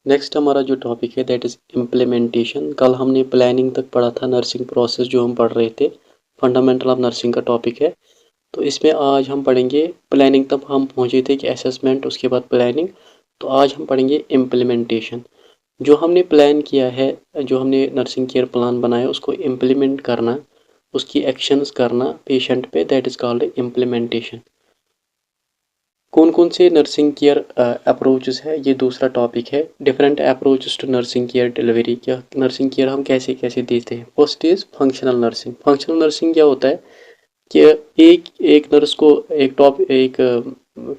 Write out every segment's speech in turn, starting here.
Next हमारा जो topic है दैट इज़ इम्प्लीमेंटेशन। कल हमने प्लानिंग तक पढ़ा था, नर्सिंग प्रोसेस जो हम पढ़ रहे थे, फंडामेंटल ऑफ नर्सिंग का टॉपिक है। तो इसमें आज हम पढ़ेंगे प्लानिंग। तक हम पहुंचे थे कि असेसमेंट, उसके बाद प्लानिंग। तो आज हम पढ़ेंगे इम्प्लीमेंटेशन। जो हमने प्लान किया है, जो हमने नर्सिंग केयर प्लान बनाया, उसको इम्प्लीमेंट करना, उसकी एक्शंस करना पेशेंट पे, दैट इज़ कॉल्ड इम्प्लीमेंटेशन। कौन कौन से नर्सिंग केयर अप्रोचेस है, ये दूसरा टॉपिक है। Different approaches to nursing care delivery, क्या नर्सिंग केयर हम कैसे कैसे देते हैं। First is functional nursing. Functional nursing क्या होता है कि एक एक नर्स को एक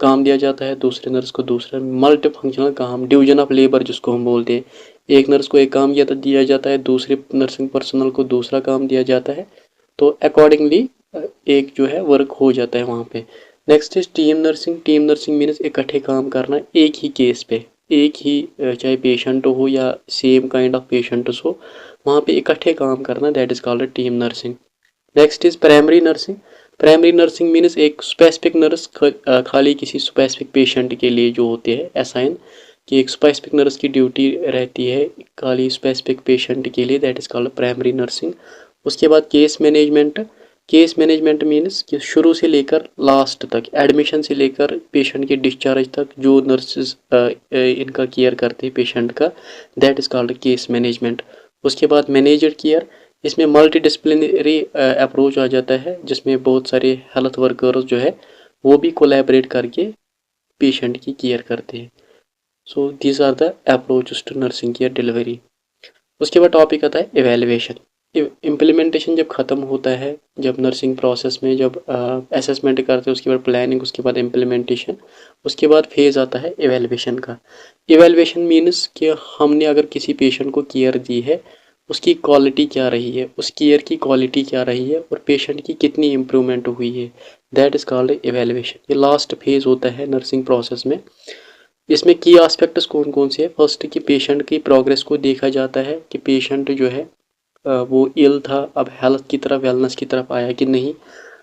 काम दिया जाता है, दूसरे नर्स को दूसरा। मल्टी फंक्शनल काम, डिवीजन ऑफ लेबर जिसको हम बोलते हैं। एक नर्स को एक काम दिया जाता है, दूसरे नर्सिंग पर्सनल को दूसरा काम दिया जाता है। तो अकॉर्डिंगली एक जो है वर्क हो जाता है वहाँ पे। Next is team nursing. Team nursing means इकट्ठे काम करना एक ही केस पे, एक ही चाहे पेशेंट हो या सेम काइंड ऑफ पेशेंट्स हो, वहाँ पे इकट्ठे काम करना, that is called team nursing. Next is primary nursing. Primary nursing means एक स्पेसिफिक नर्स खाली किसी स्पेसिफिक पेशेंट के लिए जो होते हैं असाइन, कि एक स्पेसिफिक नर्स की ड्यूटी रहती है खाली स्पेसिफिक पेशेंट के लिए, that is called primary nursing. उसके बाद case management. Case management means कि शुरू से लेकर लास्ट तक, एडमिशन से लेकर पेशेंट के डिस्चार्ज तक जो नर्सेज इनका केयर करते हैं पेशेंट का, that is called case management. उसके बाद मैनेजर केयर। इसमें मल्टी डिसिप्लिनरी अप्रोच आ जाता है, जिसमें बहुत सारे हेल्थ वर्कर्स जो है वो भी कोलैबोरेट करके पेशेंट की केयर करते हैं। So these are the approaches to nursing care delivery. उसके बाद टॉपिक आता है इवेल्युएशन। इम्प्लीमेंटेशन जब ख़त्म होता है, जब नर्सिंग प्रोसेस में जब असेसमेंट करते हैं, उसके बाद प्लानिंग, उसके बाद इम्प्लीमेंटेशन, उसके बाद फेज़ आता है इवेल्युएशन का। इवेल्युएशन मीन्स कि हमने अगर किसी पेशेंट को केयर दी है, उसकी क्वालिटी क्या रही है, उस केयर की क्वालिटी क्या रही है, और पेशेंट की कितनी इम्प्रूवमेंट हुई है, दैट इज़ कॉल्ड इवेल्युएशन। ये लास्ट फेज़ होता है नर्सिंग प्रोसेस में। इसमें की एस्पेक्ट्स कौन कौन से हैं। फर्स्ट कि पेशेंट की प्रोग्रेस को देखा जाता है कि पेशेंट जो है वो इल था, अब हेल्थ की तरफ, वेलनेस की तरफ आया कि नहीं।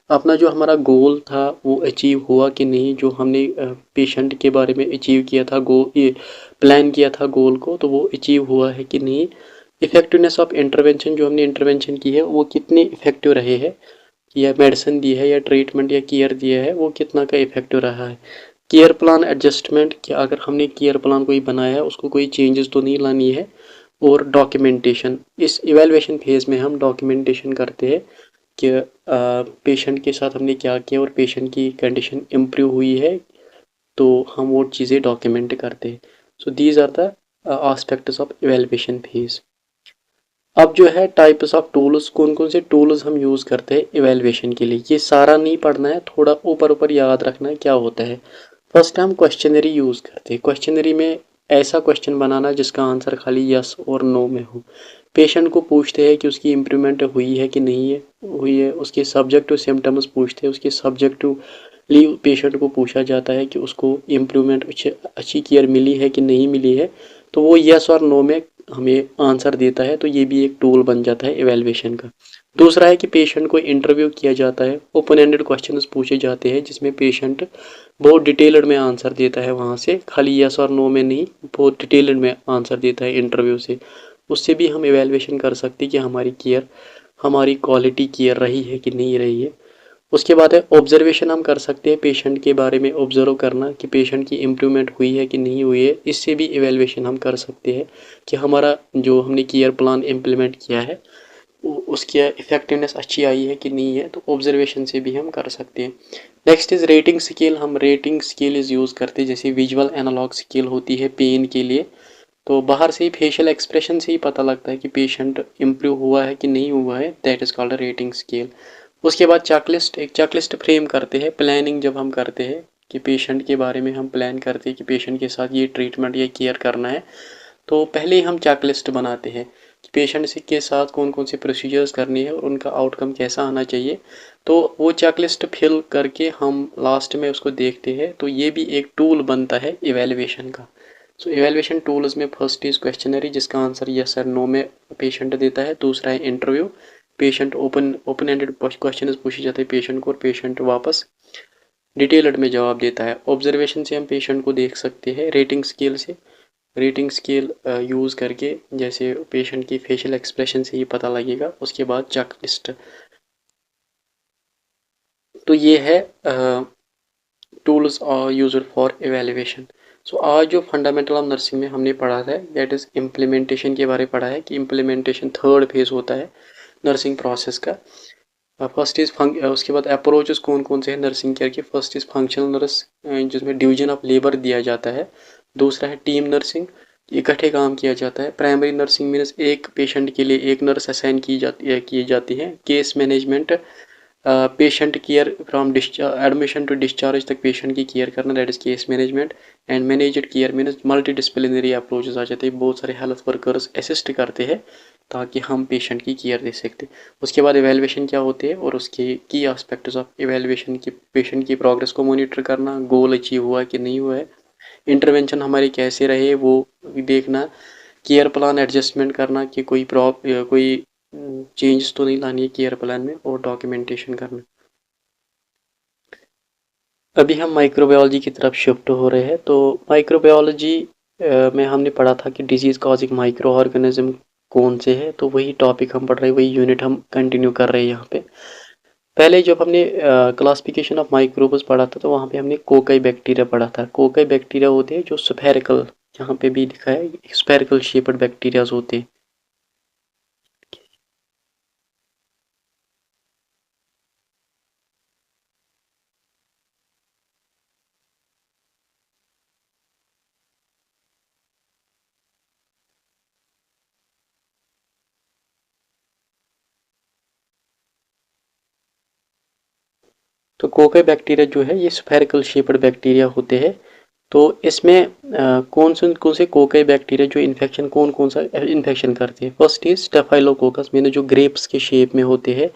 अपना जो हमारा गोल था वो अचीव हुआ कि नहीं, जो हमने पेशेंट के बारे में अचीव किया था, गोल ये प्लान किया था गोल को, तो वो अचीव हुआ है कि नहीं। इफेक्टिवनेस ऑफ इंटरवेंशन, जो हमने इंटरवेंशन की है वो कितने इफेक्टिव रहे हैं, या मेडिसिन दी है या ट्रीटमेंट या केयर दिया है वो कितना का इफेक्टिव रहा है। केयर प्लान एडजस्टमेंट, कि अगर हमने केयर प्लान कोई बनाया है उसको कोई चेंजेस तो नहीं लानी है। और डॉक्यूमेंटेशन, इस इवेलुएशन फेज में हम डॉक्यूमेंटेशन करते हैं कि पेशेंट के साथ हमने क्या किया और पेशेंट की कंडीशन इम्प्रूव हुई है, तो हम वो चीज़ें डॉक्यूमेंट करते हैं। So these are the aspects of evaluation phase. अब जो है टाइप्स ऑफ टूल्स, कौन कौन से टूल्स हम यूज़ करते हैं इवेलुएशन के लिए, ये सारा नहीं पढ़ना है, थोड़ा ऊपर ऊपर याद रखना है क्या होता है। फर्स्ट हम क्वेश्चनरी यूज़ करते हैं। क्वेश्चनरी में ऐसा क्वेश्चन बनाना जिसका आंसर खाली यस और नो में हो। पेशेंट को पूछते हैं कि उसकी इम्प्रूवमेंट हुई है कि नहीं है, हुई है। उसके सब्जेक्टिव सिम्टम्स पूछते हैं, उसके सब्जेक्टिवली पेशेंट को पूछा जाता है कि उसको इम्प्रूवमेंट अच्छी केयर मिली है कि नहीं मिली है। तो वो यस और नो में हमें आंसर देता है, तो ये भी एक टूल बन जाता है इवेलुएशन का। दूसरा है कि पेशेंट को इंटरव्यू किया जाता है, ओपन एंडेड क्वेश्चंस पूछे जाते हैं, जिसमें पेशेंट बहुत डिटेल्ड में आंसर देता है, वहाँ से खाली यस और नो में नहीं, बहुत डिटेल्ड में आंसर देता है इंटरव्यू से। उससे भी हम इवेलुएशन कर सकते हैं कि हमारी केयर, हमारी क्वालिटी केयर रही है कि नहीं रही है। उसके बाद है ऑब्जर्वेशन, हम कर सकते हैं पेशेंट के बारे में ऑब्जर्व करना कि पेशेंट की इम्प्रूवमेंट हुई है कि नहीं हुई है। इससे भी इवेलुएशन हम कर सकते हैं कि हमारा जो हमने केयर प्लान इम्प्लीमेंट किया है उसकी इफेक्टिवनेस अच्छी आई है कि नहीं है, तो ऑब्जर्वेशन से भी हम कर सकते हैं। Next is rating scale. हम रेटिंग स्केल इज़ यूज़ करते हैं, जैसे विजुअल एनालॉग स्केल होती है पेन के लिए। तो बाहर से ही फेशियल एक्सप्रेशन से ही पता लगता है कि पेशेंट इम्प्रूव हुआ है कि नहीं हुआ है, that is called rating scale. उसके बाद चेकलिस्ट, एक चेकलिस्ट फ्रेम करते हैं प्लानिंग जब हम करते हैं, कि पेशेंट के बारे में हम प्लान करते हैं कि पेशेंट के साथ ये ट्रीटमेंट या केयर करना है। तो पहले ही हम चेकलिस्ट बनाते हैं कि पेशेंट से के साथ कौन कौन से प्रोसीजर्स करने हैं और उनका आउटकम कैसा आना चाहिए। तो वो चेकलिस्ट फिल करके हम लास्ट में उसको देखते हैं, तो ये भी एक टूल बनता है इवेलुएशन का। सो इवेलुएशन टूल्स में फर्स्ट इज क्वेश्चनरी, जिसका आंसर यस और नो में पेशेंट देता है। दूसरा है interview, patient open ended question पूछे जाते हैं पेशेंट को, और पेशेंट वापस डिटेल्ड में जवाब देता है। ऑब्जर्वेशन से हम पेशेंट को देख सकते हैं रेटिंग स्केल से। रेटिंग स्केल यूज़ करके, जैसे पेशेंट की फेशियल एक्सप्रेशन से ही पता लगेगा। उसके बाद चेक लिस्ट। तो ये है टूल्स यूज्ड फॉर एवेल्युएशन। सो आज जो फंडामेंटल ऑफ नर्सिंग में हमने पढ़ा था, दैट इज़ इम्प्लीमेंटेशन के बारे में पढ़ा है कि इम्प्लीमेंटेशन थर्ड फेज होता है नर्सिंग प्रोसेस का। फर्स्ट इज उसके बाद अप्रोचेस कौन कौन से हैं नर्सिंग केयर के। फर्स्ट इज फंक्शनल नर्स, जिसमें डिवीजन ऑफ लेबर दिया जाता है। दूसरा है टीम नर्सिंग, इकट्ठे काम किया जाता है। प्राइमरी नर्सिंग मीन्स एक पेशेंट के लिए एक नर्स असाइन की जाती है। Case management, patient care from admission to discharge तक पेशेंट की केयर करना, that is case management. And managed care means multi disciplinary approaches आ जाते हैं। बहुत सारे हेल्थ वर्कर्स असिस्ट करते हैं ताकि हम पेशेंट की केयर दे सकते। उसके बाद एवेल्युएशन क्या होती है और उसके की एस्पेक्ट्स ऑफ एवेल्युएशन की, पेशेंट की प्रोग्रेस को मॉनिटर करना, गोल अचीव हुआ कि नहीं हुआ है, इंटरवेंशन हमारी कैसे रहे वो देखना, केयर प्लान एडजस्टमेंट करना कि कोई चेंज तो नहीं लानी है केयर प्लान में, और डॉक्यूमेंटेशन करना। अभी हम माइक्रोबायोलॉजी की तरफ शिफ्ट हो रहे हैं। तो माइक्रोबायोलॉजी में हमने पढ़ा था कि डिजीज कॉजिंग माइक्रो ऑर्गेनिज्म कौन से है, तो वही टॉपिक हम पढ़ रहे हैं, वही यूनिट हम कंटिन्यू कर रहे हैं यहाँ पे। पहले जब हमने क्लासिफिकेशन ऑफ माइक्रोब्स पढ़ा था, तो वहाँ पे हमने कोकाई बैक्टीरिया पढ़ा था। कोकाई बैक्टीरिया होते हैं जो स्फेरिकल, यहाँ पे भी लिखा है स्फेरिकल शेप्ड बैक्टीरियाज होते हैं। तो कोकाई बैक्टीरिया जो है ये स्फेरिकल शेप्ड बैक्टीरिया होते हैं। तो इसमें कौन से कोकाई बैक्टीरिया जो इन्फेक्शन कौन कौन सा इन्फेक्शन करते हैं। फर्स्ट इज स्टेफाइलोकोकस, मैंने जो ग्रेप्स के शेप में होते हैं।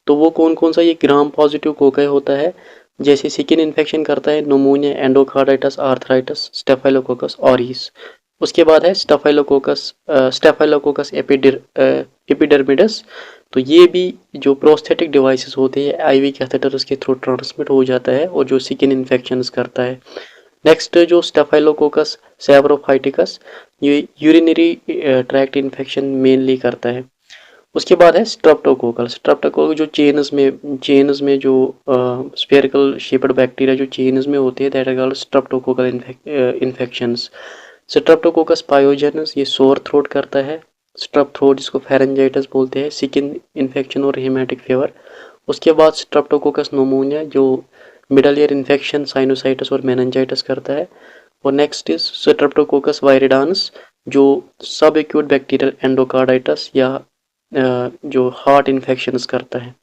तो वो कौन कौन सा, ये ग्राम पॉजिटिव कोकाई होता है, जैसे स्किन इन्फेक्शन करता है, pneumonia, endocarditis, arthritis, staphylococcus orris. उसके बाद है स्टेफाइलोकोकस एपिडर्मिडस। तो ये भी जो प्रोस्थेटिक डिवाइसेस होते हैं, आईवी कैथेटर्स के थ्रू ट्रांसमिट हो जाता है और जो स्किन इन्फेक्शंस करता है। नेक्स्ट जो स्टेफाइलोकोकस सेब्रोफाइटिकस, ये यूरिनरी ट्रैक्ट इन्फेक्शन मेनली करता है। उसके बाद है स्ट्रेप्टोकोकल। स्ट्रेप्टोकोकल जो चेन्स में जो स्फेरिकल शेप्ड बैक्टीरिया जो चेन्स में होते हैं, that are called streptococcal infections. Streptococcus pyogenes, ये सोर थ्रोट करता है। स्ट्रेप थ्रोट जिसको फेरेंजाइटिस बोलते हैं, स्किन इन्फेक्शन और हेमेटिक फीवर। उसके बाद स्ट्रेप्टोकोकस नोमोनिया जो मिडल ईयर इन्फेक्शन, साइनोसाइटिस और मेनिंजाइटिस करता है। और नेक्स्ट इज स्ट्रेप्टोकोकस वायरिडानस, जो सब एक्यूट बैक्टीरियल एंडोकार्डाइटिस या जो हार्ट इन्फेक्शंस करता है।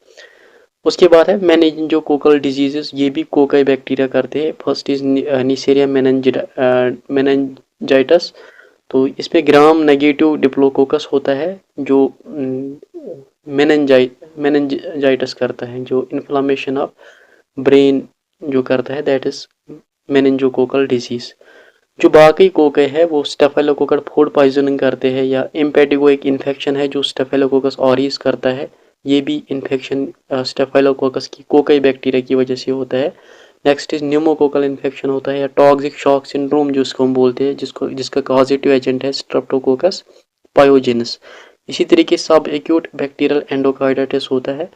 उसके बाद है मेनिंजोकोकल डिजीजेस, ये भी कोकाई बैक्टीरिया करते हैं। First is Neisseria meningitis. तो इसमें ग्राम नेगेटिव डिप्लोकोकस होता है जो मेनिंजाइटिस करता है, जो इन्फ्लामेशन ऑफ ब्रेन जो करता है, दैट इज मेनिंजोकोकल डिजीज। जो बाकी कोके है वो स्टेफाइलोकोकस फूड पॉइजनिंग करते हैं, या इम्पेटिगो एक इन्फेक्शन है जो स्टेफाइलोकोकस ऑरिस करता है। ये भी इन्फेक्शन स्टेफाइलोकोकस की कोकाई बैक्टीरिया की वजह से होता है। नेक्स्ट इज न्यूमोकोकल इन्फेक्शन होता है, या टॉक्सिक शॉक सिंड्रोम जिसको हम बोलते हैं, जिसका कॉजेटिव एजेंट है स्ट्रेप्टोकोकस पायोजेनस। इसी तरीके सब एक्यूट बैक्टीरियल एंडोकार्डाइटिस होता है,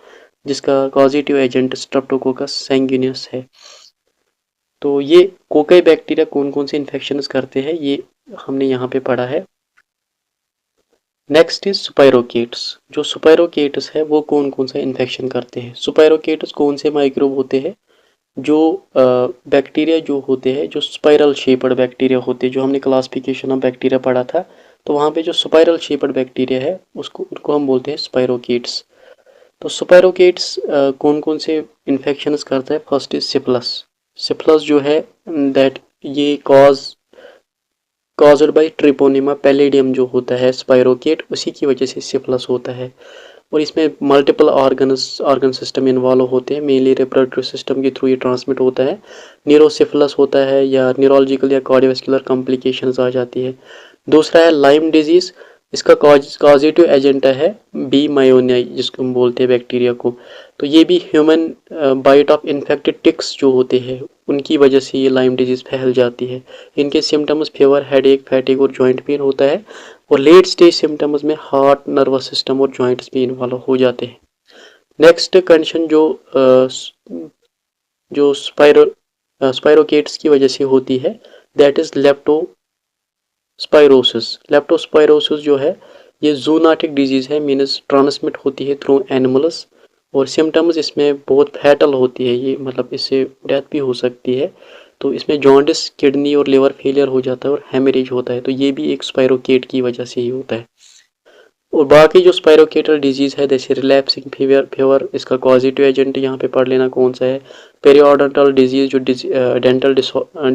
जिसका कॉजेटिव एजेंट स्ट्रेप्टोकोकस सैंग्यूनियस है। तो ये कोकाई बैक्टीरिया कौन कौन से इन्फेक्शंस करते हैं, ये हमने यहाँ पे पढ़ा है। Next is spirochetes. जो सुपायरोकेट्स है वो कौन कौन सा इन्फेक्शन करते हैं। सुपायरोकेट्स कौन से माइक्रोब होते हैं, जो बैक्टीरिया जो होते हैं, जो स्पाइरल शेप्ड बैक्टीरिया होते हैं, जो हमने क्लासिफिकेशन ऑफ बैक्टीरिया पढ़ा था। तो वहाँ पे जो स्पाइरल शेप्ड बैक्टीरिया है उनको हम बोलते हैं स्पायरोकेट्स। तो स्पायरोकेट्स कौन कौन से इन्फेक्शंस करता है। First is syphilis. सिफिलिस जो है दैट ये कॉज्ड बाय ट्रिपोनिमा पैलिडियम जो होता है स्पायरोकेट, उसी की वजह से सिफिलिस होता है। और इसमें मल्टीपल ऑर्गन सिस्टम इन्वॉल्व होते हैं, मेनली रिप्रोडक्टिव सिस्टम के थ्रू ये ट्रांसमिट होता है। न्यूरोसिफिलिस होता है, या न्यूरोलॉजिकल या कार्डियोवैस्कुलर कॉम्प्लिकेशंस आ जाती है। दूसरा है लाइम डिजीज, इसका कॉजेटिव एजेंट है बी मायोनिया जिसको हम बोलते हैं बैक्टीरिया को। तो ये भी human bite of infected ticks जो होते हैं उनकी वजह से ये लाइम डिजीज़ फैल जाती है। इनके सिम्टम्स फीवर, हेडेक, फैटिग और जॉइंट पेन होता है और लेट स्टेज सिम्टम्स में हार्ट, नर्वस सिस्टम और जॉइंट्स भी इन्वॉल्व हो जाते हैं। नेक्स्ट कंडीशन जो स्पाइरोकेट्स की वजह से होती है दैट इज लेप्टोस्पाइरोसिस। लेप्टोस्पाइरोसिस जो है ये जूनाटिक डिजीज है, मीन्स ट्रांसमिट होती है थ्रू एनिमल्स और सिम्टम्स इसमें बहुत फैटल होती है, ये मतलब इससे डेथ भी हो सकती है। तो इसमें जॉन्डिस, किडनी और लिवर फेलियर हो जाता है और हेमरेज होता है, तो ये भी एक स्पाइरोकेट की वजह से ही होता है। और बाकी जो स्पाइरोकेटल डिजीज़ है जैसे रिलैप्सिंग फीवर इसका पॉजिटिव एजेंट यहाँ पे पढ़ लेना कौन सा है। पेरियोडोंटल डिजीज़ जो डेंटल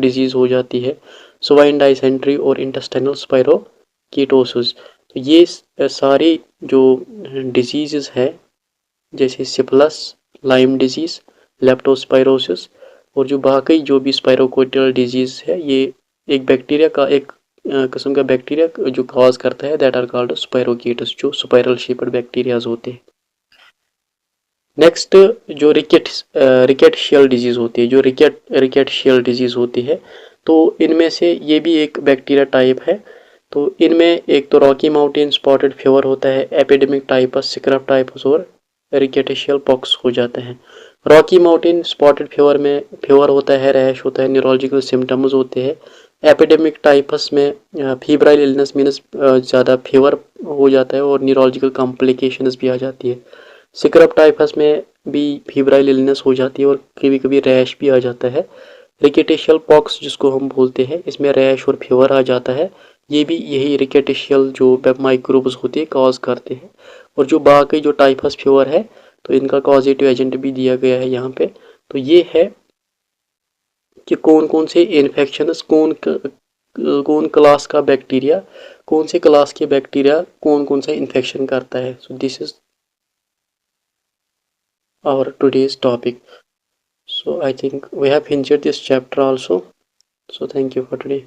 डिजीज़ हो जाती है। स्वाइन डाइसेंट्री और इंटेस्टाइनल स्पाइरोकीटोसिस। तो ये सारी जो डिजीज़ है जैसे सिफिलिस, लाइम डिजीज़, लेप्टोस्पाइरोसिस और जो बाकी जो भी स्पाइरोकेटल डिजीज़ है ये एक बैक्टीरिया का एक किस्म का बैक्टीरिया जो कॉज करता है दैट आर कॉल्ड स्पाइरोकीटस, जो स्पाइरल शेप्ड बैक्टीरियाज होते हैं। नेक्स्ट जो रिकेटशियल डिजीज होती है, जो रिकेटशियल डिजीज होती है तो इनमें से ये भी एक बैक्टीरिया टाइप है। तो इनमें एक तो रॉकी माउंटेन स्पॉटेड फीवर होता है, एपिडेमिक टाइपस, सिक्रब टाइपस और रिकेटेशियल पॉक्स हो जाते हैं। रॉकी माउंटेन स्पॉटेड फीवर में फीवर होता है, रैश होता है, न्यूरोलॉजिकल सिम्टम्स होते हैं। एपिडेमिक टाइपस में फीब्राइल इलनेस मीन्स ज़्यादा फीवर हो जाता है और न्यूरोलॉजिकल कॉम्प्लिकेशंस भी आ जाती है। सिक्रब टाइफस में भी फीब्राइल इलनेस हो जाती है और कभी कभी रैश भी आ जाता है। रिकेटेशियल पॉक्स जिसको हम बोलते हैं इसमें रैश और फीवर आ जाता है, ये भी यही रिकेटेशियल जो माइक्रोब्स होती है कॉज करते हैं। और जो बाकी जो टाइफस फीवर है तो इनका कॉजेटिव एजेंट भी दिया गया है यहाँ पे। तो ये है कि कौन कौन से इन्फेक्शन कौन क्लास का बैक्टीरिया, कौन से क्लास के बैक्टीरिया कौन कौन सा इन्फेक्शन करता है। So this is our today's topic. So I think we have finished this chapter also. So thank you for today.